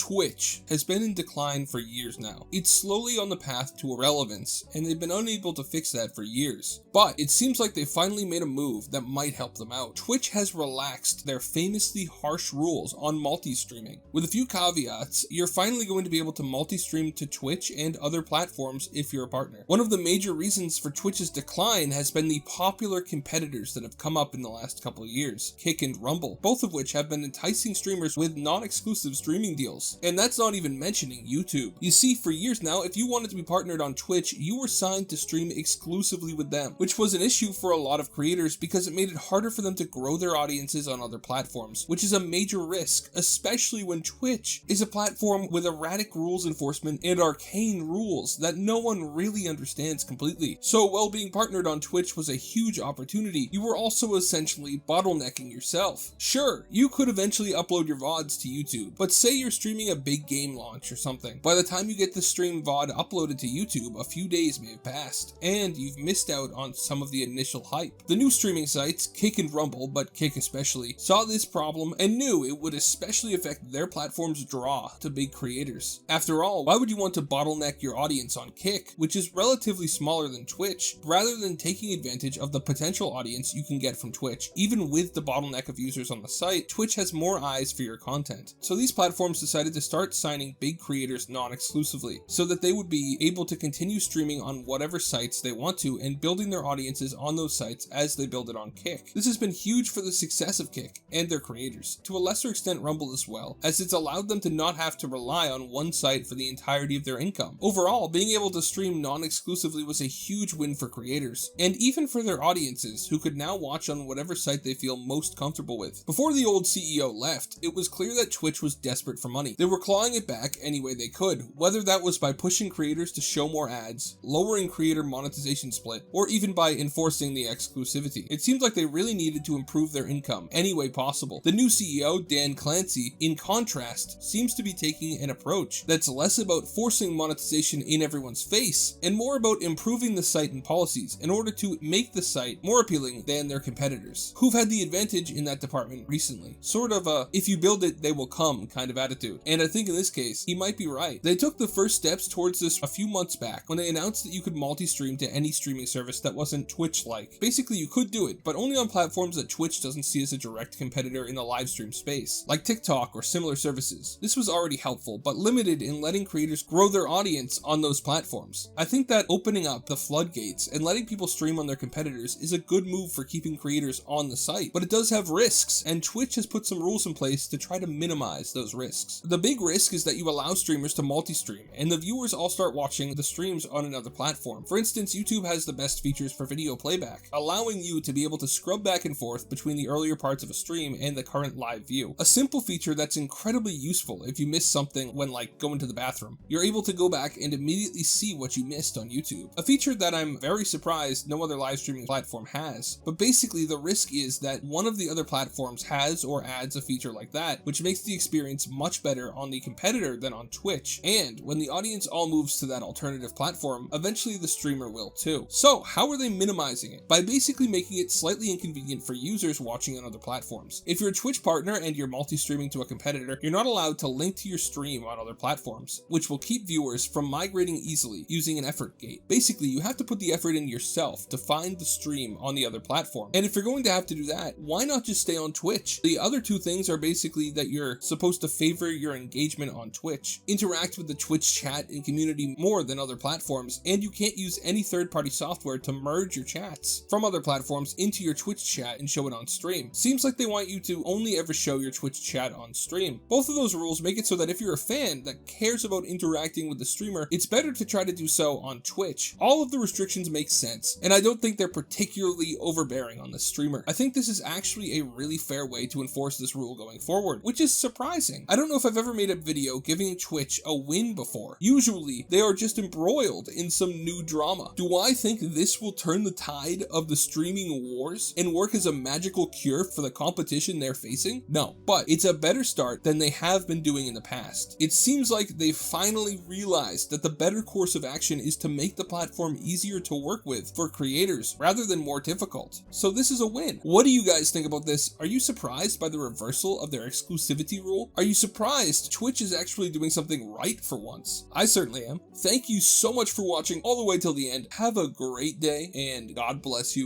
Twitch has been in decline for years now. It's slowly on the path to irrelevance, and they've been unable to fix that for years. But it seems like they finally made a move that might help them out. Twitch has relaxed their famously harsh rules on multi-streaming. With a few caveats, you're finally going to be able to multi-stream to Twitch and other platforms if you're a partner. One of the major reasons for Twitch's decline has been the popular competitors that have come up in the last couple of years, Kick and Rumble, both of which have been enticing streamers with non-exclusive streaming deals. And that's not even mentioning YouTube. You see, for years now, if you wanted to be partnered on Twitch, you were signed to stream exclusively with them, which was an issue for a lot of creators because it made it harder for them to grow their audiences on other platforms, which is a major risk, especially when Twitch is a platform with erratic rules enforcement and arcane rules that no one really understands completely. So while being partnered on Twitch was a huge opportunity, you were also essentially bottlenecking yourself. Sure, you could eventually upload your VODs to YouTube, but say you're streaming a big game launch or something. By the time you get the stream VOD uploaded to YouTube, a few days may have passed, and you've missed out on some of the initial hype. The new streaming sites, Kick and Rumble, but Kick especially, saw this problem and knew it would especially affect their platform's draw to big creators. After all, why would you want to bottleneck your audience on Kick, which is relatively smaller than Twitch, rather than taking advantage of the potential audience you can get from Twitch? Even with the bottleneck of users on the site, Twitch has more eyes for your content. So these platforms decided to start signing big creators non-exclusively, so that they would be able to continue streaming on whatever sites they want to and building their audiences on those sites as they build it on Kick. This has been huge for the success of Kick and their creators, to a lesser extent Rumble as well, as it's allowed them to not have to rely on one site for the entirety of their income. Overall, being able to stream non-exclusively was a huge win for creators, and even for their audiences, who could now watch on whatever site they feel most comfortable with. Before the old CEO left, it was clear that Twitch was desperate for money. They were clawing it back any way they could, whether that was by pushing creators to show more ads, lowering creator monetization split, or even by enforcing the exclusivity. It seemed like they really needed to improve their income any way possible. The new CEO, Dan Clancy, in contrast, seems to be taking an approach that's less about forcing monetization in everyone's face and more about improving the site and policies in order to make the site more appealing than their competitors, who've had the advantage in that department recently. Sort of a if you build it, they will come kind of attitude. And I think in this case, he might be right. They took the first steps towards this a few months back when they announced that you could multi-stream to any streaming service that wasn't Twitch-like. Basically, you could do it, but only on platforms that Twitch doesn't see as a direct competitor in the live stream space, like TikTok or similar services. This was already helpful, but limited in letting creators grow their audience on those platforms. I think that opening up the floodgates and letting people stream on their competitors is a good move for keeping creators on the site, but it does have risks, and Twitch has put some rules in place to try to minimize those risks. The big risk is that you allow streamers to multi-stream, and the viewers all start watching the streams on another platform. For instance, YouTube has the best features for video playback, allowing you to be able to scrub back and forth between the earlier parts of a stream and the current live view. A simple feature that's incredibly useful if you miss something when going to the bathroom. You're able to go back and immediately see what you missed on YouTube. A feature that I'm very surprised no other live streaming platform has. But basically the risk is that one of the other platforms has or adds a feature like that, which makes the experience much better on the competitor than on Twitch. And when the audience all moves to that alternative platform, eventually the streamer will too. So how are they minimizing it? By basically making it slightly inconvenient for users watching on other platforms. If you're a Twitch partner and you're multi-streaming to a competitor, you're not allowed to link to your stream on other platforms, which will keep viewers from migrating easily using an effort gate. Basically, you have to put the effort in yourself to find the stream on the other platform. And if you're going to have to do that, why not just stay on Twitch? The other two things are basically that you're supposed to favor your engagement on Twitch, interact with the Twitch chat and community more than other platforms, and you can't use any third-party software to merge your chats from other platforms into your Twitch chat and show it on stream. Seems like they want you to only ever show your Twitch chat on stream. Both of those rules make it so that if you're a fan that cares about interacting with the streamer, it's better to try to do so on Twitch. All of the restrictions make sense, and I don't think they're particularly overbearing on the streamer. I think this is actually a really fair way to enforce this rule going forward, which is surprising. I don't know if I've ever made a video giving Twitch a win before. Usually, they are just embroiled in some new drama. Do I think this will turn the tide of the streaming wars and work as a magical cure for the competition they're facing? No, but it's a better start than they have been doing in the past. It seems like they've finally realized that the better course of action is to make the platform easier to work with for creators rather than more difficult. So this is a win. What do you guys think about this? Are you surprised by the reversal of their exclusivity rule? Are you surprised least, Twitch is actually doing something right for once. I certainly am. Thank you so much for watching all the way till the end. Have a great day, and God bless you.